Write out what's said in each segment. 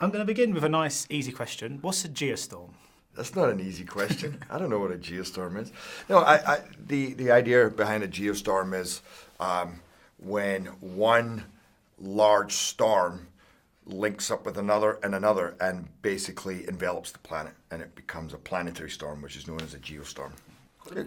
I'm going to begin with a nice, easy question. What's a geostorm? That's not an easy question. I don't know what a geostorm is. No, the idea behind a geostorm is when one large storm links up with another and basically envelops the planet, and it becomes a planetary storm, which is known as a geostorm.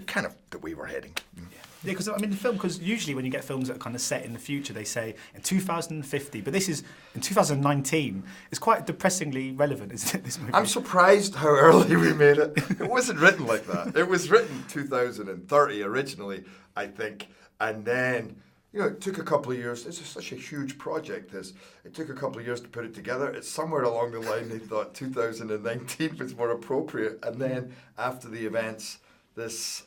Kind of the way we're heading. Yeah, because I mean the film, because usually when you get films that are kind of set in the future, they say in 2050, but this is in 2019. It's quite depressingly relevant, isn't it, this movie? I'm surprised how early we made it. It wasn't written like that. It was written 2030 originally, I think, and then, you know, it took a couple of years. This is such a huge project. It took a couple of years to put it together. It's somewhere along the line they thought 2019 was more appropriate, and then after the events this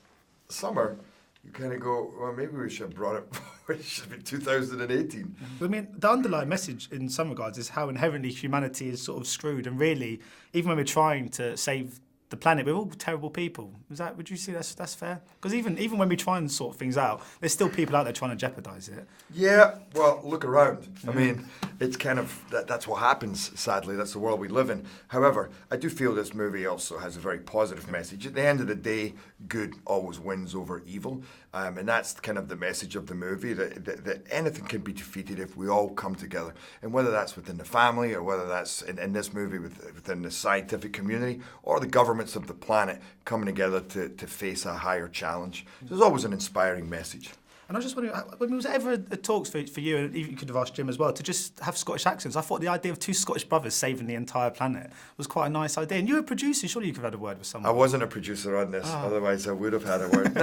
summer, you kind of go, well, maybe we should have brought it forward. It should have been 2018. I mean, the underlying message in some regards is how inherently humanity is sort of screwed, and really, even when we're trying to save the planet, we're all terrible people. Would you see that's fair? Because even when we try and sort things out, there's still people out there trying to jeopardise it. Yeah, well, look around. I mean, it's kind of, that's what happens, sadly. That's the world we live in. However, I do feel this movie also has a very positive message. At the end of the day, good always wins over evil. And that's kind of the message of the movie, that anything can be defeated if we all come together. And whether that's within the family, or whether that's in this movie within the scientific community, or the governments of the planet coming together to face a higher challenge. So there's always an inspiring message. And I was just wondering, was there ever a talks for you, and you could have asked Jim as well, to just have Scottish accents? I thought the idea of two Scottish brothers saving the entire planet was quite a nice idea. And you're a producer, surely you could have had a word with someone. I wasn't a producer on this, otherwise I would have had a word.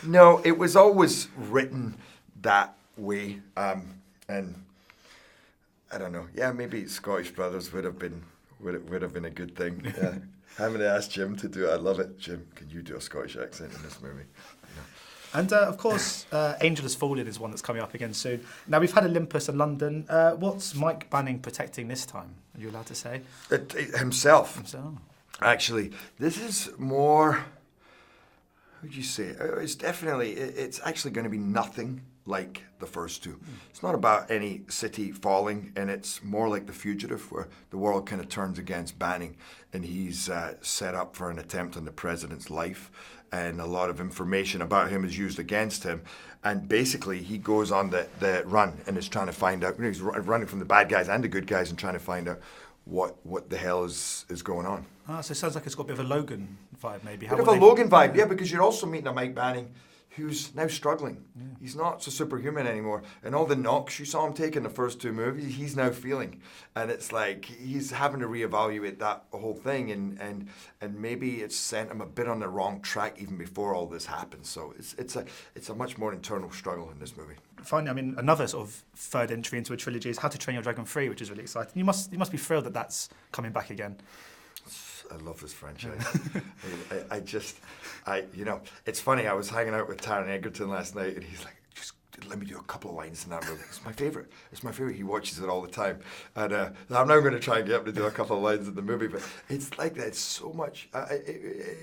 No, it was always written that way. And I don't know, maybe Scottish brothers would have been a good thing. Yeah. Having to ask Jim to do it, I love it. Jim, can you do a Scottish accent in this movie? Yeah. And of course, Angel Has Fallen is one that's coming up again soon. Now, we've had Olympus and London. What's Mike Banning protecting this time? Are you allowed to say? Himself. Actually, this is more, how would you say? It's actually going to be nothing like the first two. It's not about any city falling, and it's more like The Fugitive, where the world kind of turns against Banning, and he's set up for an attempt on the president's life, and a lot of information about him is used against him. And basically, he goes on the run and is trying to find out, he's running from the bad guys and the good guys and trying to find out what the hell is going on. So it sounds like it's got a bit of a Logan vibe, maybe. Bit of a Logan vibe, yeah, because you're also meeting a Mike Banning who's now struggling. Yeah. He's not so superhuman anymore. And all the knocks you saw him take in the first two movies, he's now feeling. And it's like he's having to reevaluate that whole thing, and maybe it's sent him a bit on the wrong track even before all this happens. So it's a much more internal struggle in this movie. Finally, I mean, another sort of third entry into a trilogy is How to Train Your Dragon 3, which is really exciting. You must be thrilled that that's coming back again. I love this franchise. It's funny, I was hanging out with Taron Egerton last night, and he's like, just let me do a couple of lines in that movie. It's my favourite. He watches it all the time. And I'm now going to try and get him to do a couple of lines in the movie, but it's like that. It's so much.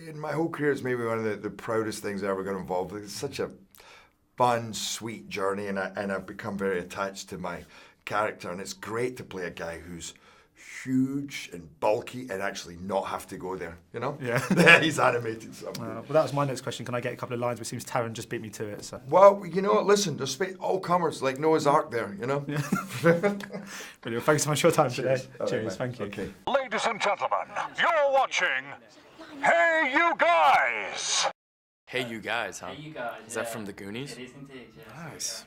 In my whole career, it's maybe one of the proudest things I ever got involved with. It's such a fun, sweet journey, and I've become very attached to my character, and it's great to play a guy who's huge and bulky and actually not have to go there, you know? Yeah. He's animated something. Well, that was my next question. Can I get a couple of lines? It seems Taron just beat me to it. So. Well, you know what? Listen, there's all comers, like Noah's Ark there, you know? Yeah. Brilliant. Thanks so much for your time today. Cheers. Thank you. Okay. Ladies and gentlemen, you're watching Hey You Guys! Hey You Guys, huh? Hey You Guys. Is that from the Goonies? It is indeed, yeah. Nice.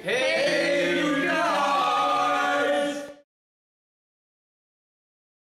Hey